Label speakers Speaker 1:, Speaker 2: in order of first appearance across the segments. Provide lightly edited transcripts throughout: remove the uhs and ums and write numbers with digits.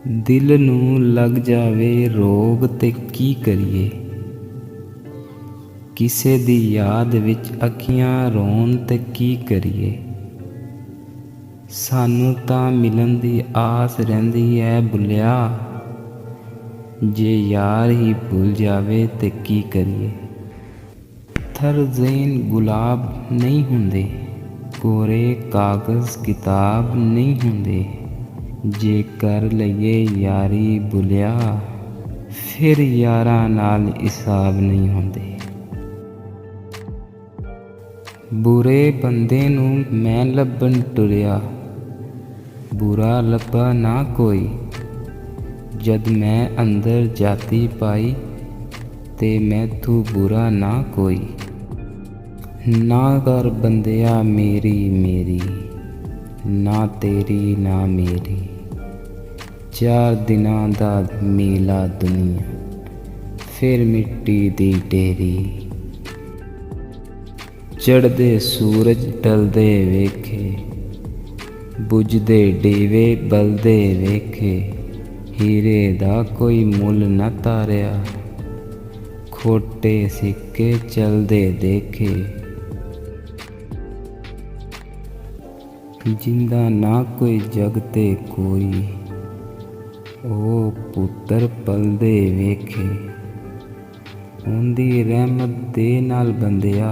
Speaker 1: दिल नूं लग जावे रोग ते की करिए। किसे दी याद विच अखियां रोन ते की करिए। सानू तां मिलन दी आस रहिंदी है भुलिया, जे यार ही भुल जावे ते की करिए। पत्थर ज़ेन गुलाब नहीं हुंदे, कोरे कागज़ किताब नहीं हुंदे। जे कर लईए यारी भुलिया, फिर यारां नाल हिसाब नहीं हुंदे। बुरे बंदे नूं मैं लभन टुरिया, बुरा लभा ना कोई। जद मैं अंदर जाती पाई, ते मैथू बुरा ना कोई। ना कर बंदिया मेरी मेरी, ना तेरी ना मेरी। चार दिनां दा मेला दुनिया, फिर मिट्टी दी ढेरी। चढ़दे सूरज ढलदे वेखे, बुझदे डीवे बलदे वेखे। हीरे दा कोई मुल न तारिया, खोटे सिक्के चलदे देखे। जिंदा ना कोई जग ते कोई, ओ पुत्तर पलदे वेखे। उंदी रहमत दे नाल बंदिया,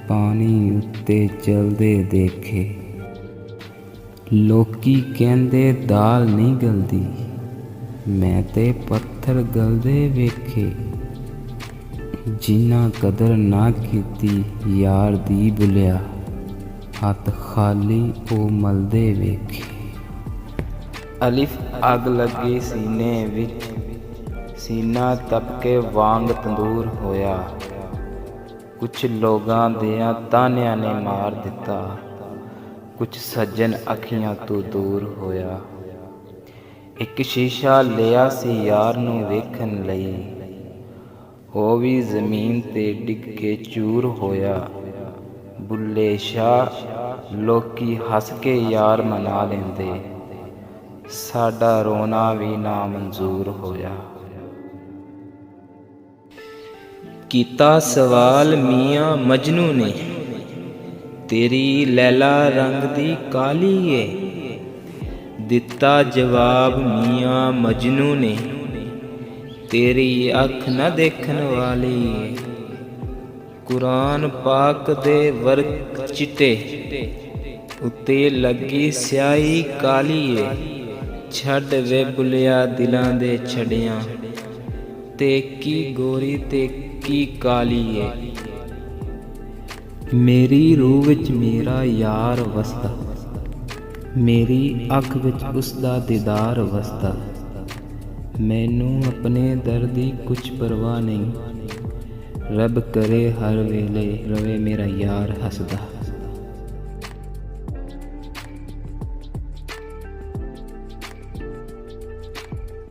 Speaker 1: पानी उत्ते चलदे देखे। लोकी कहंदे दाल नहीं गलदी, मैं ते पत्थर गलदे वेखे। जिन्ना कदर ना कीती यार दी भुलिया, हथ खाली ओ मलदे वेखे। अलिफ अग लगी सीने विच, सीना तपके वांग तंदूर होया। कुछ लोगां दियां तानियां ने मार दिता, कुछ सज्जन अखियां तो दूर होया। एक शीशा लिया सी यार नूं वेखण लई, ओ भी जमीन ते डिग के चूर होया। बुल्ले शाह लोकी हस के यार मना लेंदे, साडा रोना भी ना मंजूर होया। कीता सवाल मियां मजनू ने, तेरी लैला रंग दी काली ए। दिता जवाब मियां मजनू ने, तेरी अख न देखन वाली ए। कुरान पाक दे वर्क चिट्टे, उत्ते लगी स्याही काली ए। छड्ड वे बुलिया दिलां दे छड़ियां, ते की गोरी ते की काली ए। मेरी रूह विच मेरा यार वसदा, मेरी अख विच उसदा दीदार वसदा। मैनू अपने दर दी कुछ परवाह नहीं, रब करे हर वेले रवे मेरा यार हसदा।